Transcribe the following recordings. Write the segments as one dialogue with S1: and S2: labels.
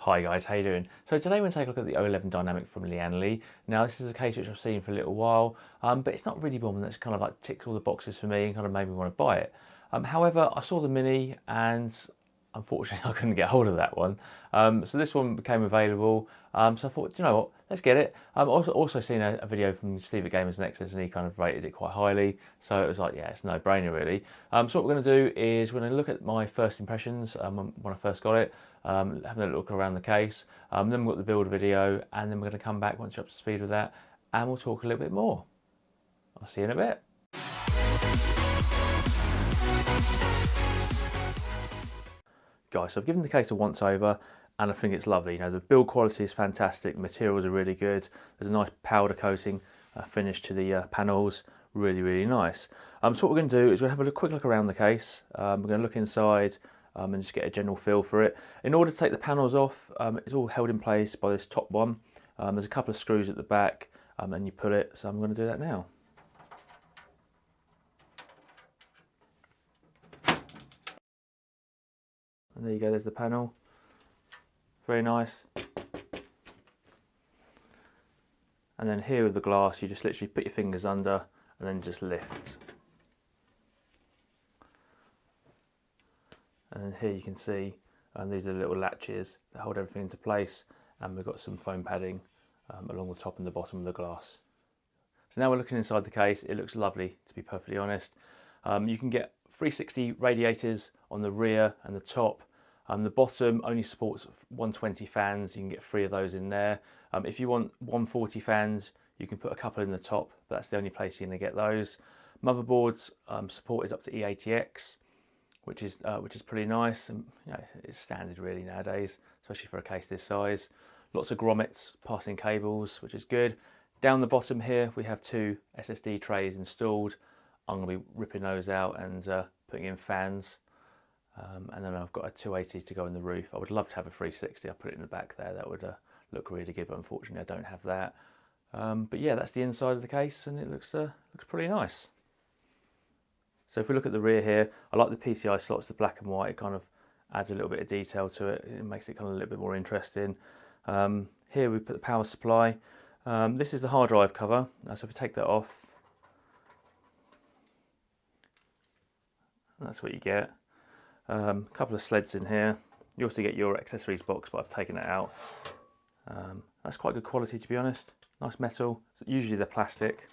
S1: Hi guys, how you doing? So today we're going to take a look at the O11 Dynamic from Lian Li. Now this is a case which I've seen for a little while, but it's not really one that's kind of like ticked all the boxes for me and kind of made me want to buy it. However, I saw the Mini and unfortunately I couldn't get hold of that one. So this one became available, so I thought, you know what, let's get it. I've also seen a video from Steve at Gamers Nexus and he kind of rated it quite highly, so it was like, yeah, it's no brainer really. So what we're going to do is we're going to look at my first impressions when I first got it, having a look around the case, then we've got the build video, and then we're going to come back once you're up to speed with that and we'll talk a little bit more. I'll see you in a bit. Guys, so I've given the case a once over and I think it's lovely. You know, the build quality is fantastic, materials are really good, there's a nice powder coating finish to the panels, really nice. So what we're going to do is we're going to have a quick look around the case, we're going to look inside and just get a general feel for it. In order to take the panels off, it's all held in place by this top one. There's a couple of screws at the back and you pull it, so I'm going to do that now. And there you go, there's the panel. Very nice. And then here with the glass, you just literally put your fingers under and then just lift. And then here you can see these are the little latches that hold everything into place, and we've got some foam padding along the top and the bottom of the glass. So now we're looking inside the case. It looks lovely, to be perfectly honest. You can get 360 radiators on the rear and the top. The bottom only supports 120 fans. You can get 3 of those in there. If you want 140 fans, you can put a couple in the top, but that's the only place you're going to get those. Motherboards support is up to E80X, which is pretty nice, and you know, it's standard really nowadays, especially for a case this size. Lots of grommets passing cables, which is good. Down the bottom here, we have 2 SSD trays installed. I'm going to be ripping those out and putting in fans. And then I've got a 280 to go in the roof. I would love to have a 360. I'll put it in the back there. That would look really good, but unfortunately I don't have that. But yeah, that's the inside of the case, and it looks pretty nice. So if we look at the rear here, I like the PCI slots, the black and white. It kind of adds a little bit of detail to it. It makes it kind of a little bit more interesting. Here we put the power supply. This is the hard drive cover. So if we take that off, that's what you get. A couple of sleds in here. You also get your accessories box, but I've taken it out. That's quite good quality, to be honest. Nice metal. Usually they're plastic.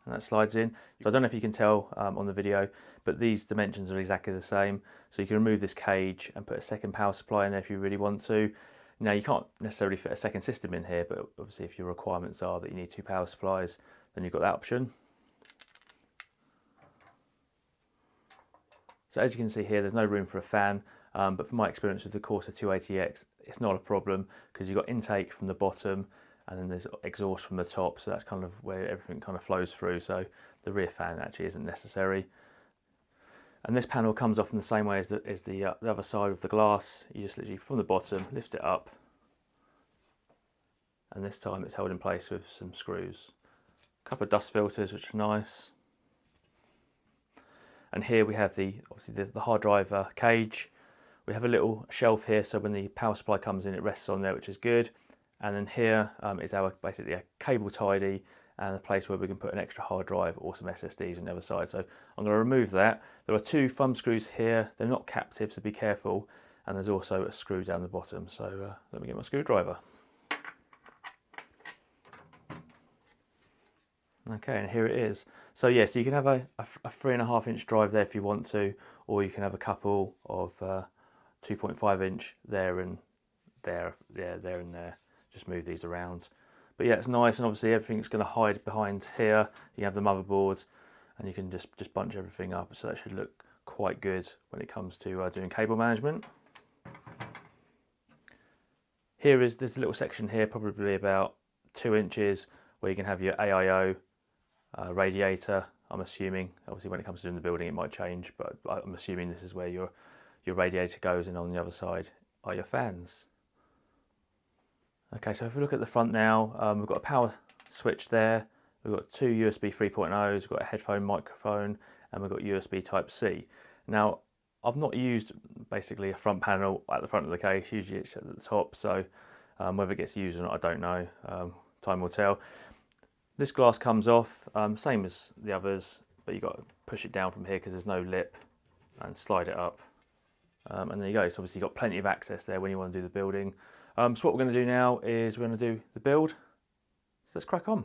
S1: And that slides in. So I don't know if you can tell on the video, but these dimensions are exactly the same. So you can remove this cage and put a second power supply in there if you really want to. Now you can't necessarily fit a second system in here, but obviously if your requirements are that you need 2 power supplies, then you've got that option. So as you can see here, there's no room for a fan, but from my experience with the Corsair 280X, it's not a problem because you've got intake from the bottom and then there's exhaust from the top, so that's kind of where everything kind of flows through, so the rear fan actually isn't necessary. And this panel comes off in the same way as the other side of the glass. You just literally, from the bottom, lift it up, and this time it's held in place with some screws. A couple of dust filters, which are nice. And here we have obviously the hard drive cage. We have a little shelf here, so when the power supply comes in, it rests on there, which is good. And then here is our basically a cable tidy and a place where we can put an extra hard drive or some SSDs on the other side. So I'm going to remove that. There are 2 thumb screws here. They're not captive, so be careful. And there's also a screw down the bottom. So let me get my screwdriver. Okay, and here it is. So yeah, so you can have a 3.5 inch drive there if you want to, or you can have a couple of 2.5 inch there and there, there and there. Just move these around. But yeah, it's nice, and obviously everything's going to hide behind here. You have the motherboard, and you can just bunch everything up. So that should look quite good when it comes to doing cable management. There's a little section here, probably about 2 inches, where you can have your AIO radiator. I'm assuming, obviously when it comes to doing the building it might change, but I'm assuming this is where your radiator goes, and on the other side are your fans. Okay, so if we look at the front now, we've got a power switch there, we've got 2 USB 3.0s, we've got a headphone microphone, and we've got USB Type-C. Now I've not used basically a front panel at the front of the case, usually it's at the top, so whether it gets used or not I don't know, time will tell. This glass comes off, same as the others, but you've got to push it down from here because there's no lip, and slide it up. And there you go, so obviously you've got plenty of access there when you want to do the building. So what we're going to do now is we're going to do the build, so let's crack on.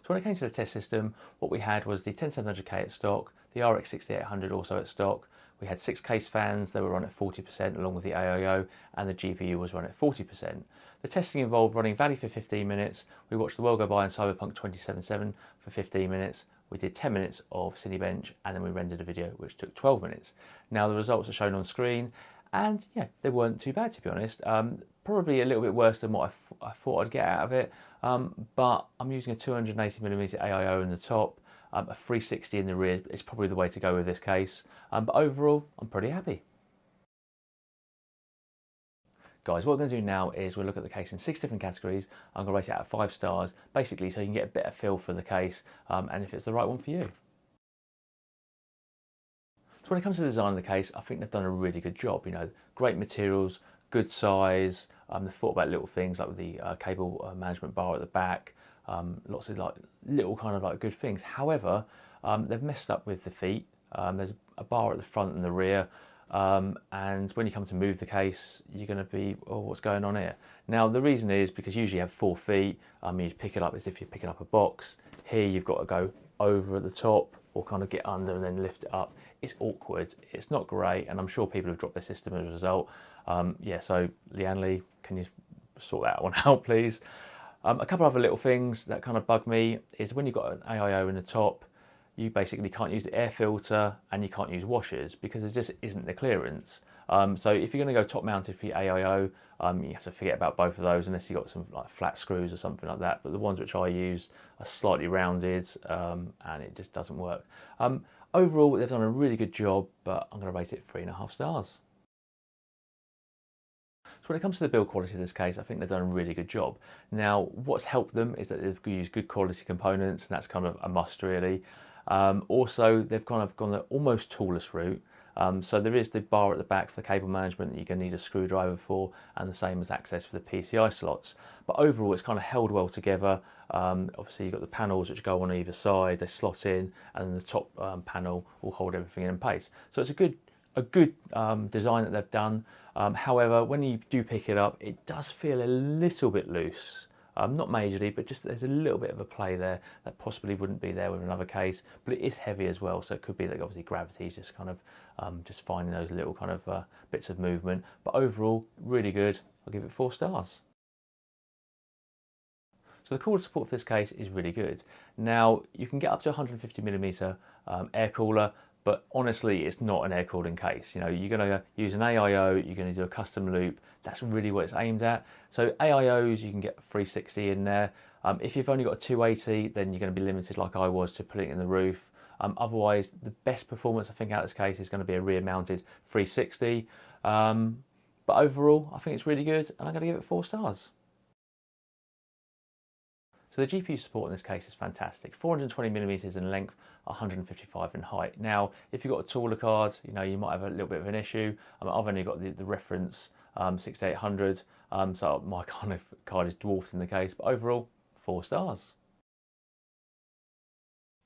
S1: So when it came to the test system, what we had was the 10700K at stock, the RX 6800 also at stock. We had 6 case fans, they were run at 40% along with the AIO, and the GPU was run at 40%. The testing involved running Valley for 15 minutes, we watched the world go by in Cyberpunk 2077 for 15 minutes, we did 10 minutes of Cinebench, and then we rendered a video which took 12 minutes. Now the results are shown on screen, and yeah, they weren't too bad to be honest. Probably a little bit worse than what I thought I'd get out of it, but I'm using a 280mm AIO in the top, a 360 in the rear is probably the way to go with this case, but overall I'm pretty happy. Guys, what we're going to do now is we'll look at the case in 6 different categories. I'm going to rate it out of 5 stars, basically so you can get a better feel for the case and if it's the right one for you. So when it comes to the design of the case, I think they've done a really good job. You know, great materials, good size. They've thought about little things like the cable management bar at the back. Lots of like little kind of like good things. However, they've messed up with the feet. There's a bar at the front and the rear. and when you come to move the case, you're going to be, oh, what's going on here? Now the reason is because usually you have 4 feet. You pick it up as if you're picking up a box. Here you've got to go over at the top or kind of get under and then lift it up. It's awkward. It's not great, and I'm sure people have dropped their system as a result. Yeah, so Lian Li, can you sort that one out, please? A couple other little things that kind of bug me is when you've got an AIO in the top, you basically can't use the air filter and you can't use washers because there just isn't the clearance. So if you're going to go top mounted for your AIO, you have to forget about both of those unless you've got some like flat screws or something like that. But the ones which I use are slightly rounded and it just doesn't work. Overall, they've done a really good job, but I'm going to rate it 3.5 stars. So when it comes to the build quality in this case, I think they've done a really good job. Now, what's helped them is that they've used good quality components, and that's kind of a must really. Also, they've kind of gone the almost toolless route. So there is the bar at the back for the cable management that you're going to need a screwdriver for, and the same as access for the PCI slots. But overall, it's kind of held well together. Obviously, you've got the panels which go on either side, they slot in, and then the top panel will hold everything in place. So it's a good design that they've done. However, when you do pick it up, it does feel a little bit loose. Not majorly, but just there's a little bit of a play there that possibly wouldn't be there with another case, but it is heavy as well, so it could be that obviously gravity is just kind of just finding those little kind of bits of movement. But overall, really good. I'll give it 4 stars. So the cooler support for this case is really good. Now, you can get up to 150mm air cooler, but honestly, it's not an air cooling case. You know, you're going to use an AIO, you're going to do a custom loop. That's really what it's aimed at. So AIOs, you can get 360 in there. If you've only got a 280, then you're going to be limited like I was to putting it in the roof. Otherwise, the best performance I think out of this case is going to be a rear mounted 360. But overall, I think it's really good, and I'm going to give it 4 stars. So the GPU support in this case is fantastic. 420mm in length, 155 in height. Now, if you've got a taller card, you know, you might have a little bit of an issue. I've only got the reference 6800, so my kind of card is dwarfed in the case, but overall, 4 stars.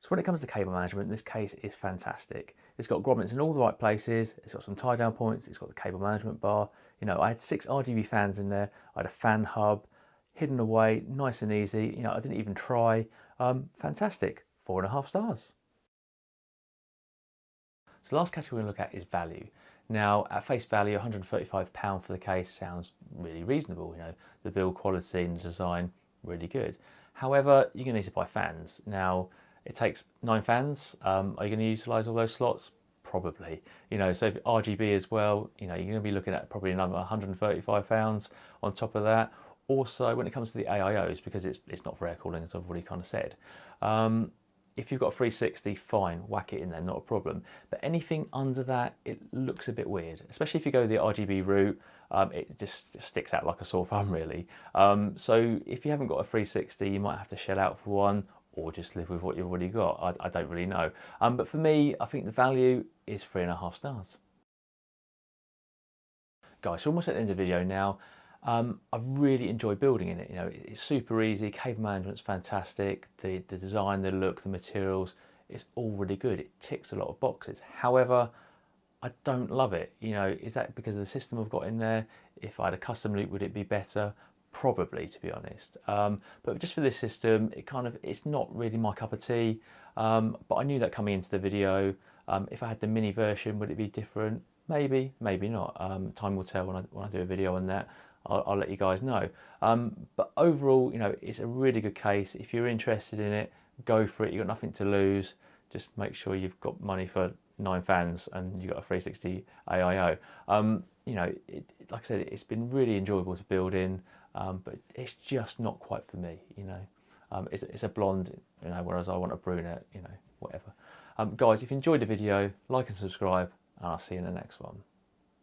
S1: So when it comes to cable management, this case is fantastic. It's got grommets in all the right places, it's got some tie down points, it's got the cable management bar. You know, I had 6 RGB fans in there, I had a fan hub, hidden away, nice and easy. You know, I didn't even try. Fantastic, 4.5 stars. So the last category we're going to look at is value. Now, at face value, £135 for the case sounds really reasonable. You know, the build quality and the design, really good. However, you're going to need to buy fans. Now, it takes 9 fans. Are you going to utilise all those slots? Probably. You know, so if RGB as well, you know, you're going to be looking at probably another £135 on top of that. Also, when it comes to the AIOs, because it's not for air cooling, as I've already kind of said, if you've got a 360, fine, whack it in there, not a problem. But anything under that, it looks a bit weird, especially if you go the RGB route. It just sticks out like a sore thumb, really. So if you haven't got a 360, you might have to shell out for one, or just live with what you've already got. I don't really know. But for me, I think the value is 3.5 stars. Guys, we're almost at the end of the video now. I've really enjoyed building in it. You know, it's super easy, cable management's fantastic, the design, the look, the materials, it's all really good. It ticks a lot of boxes. However, I don't love it. You know, is that because of the system I've got in there? If I had a custom loop, would it be better? Probably, to be honest. But just for this system, it's not really my cup of tea. But I knew that coming into the video. If I had the mini version, would it be different? Maybe, maybe not. Time will tell when I do a video on that. I'll let you guys know. But overall, you know, it's a really good case. If you're interested in it, go for it. You've got nothing to lose. Just make sure you've got money for 9 fans and you've got a 360 AIO. You know, like I said, it's been really enjoyable to build in, but it's just not quite for me, you know. It's a blonde, you know, whereas I want a brunette, you know, whatever. Guys, if you enjoyed the video, like and subscribe, and I'll see you in the next one.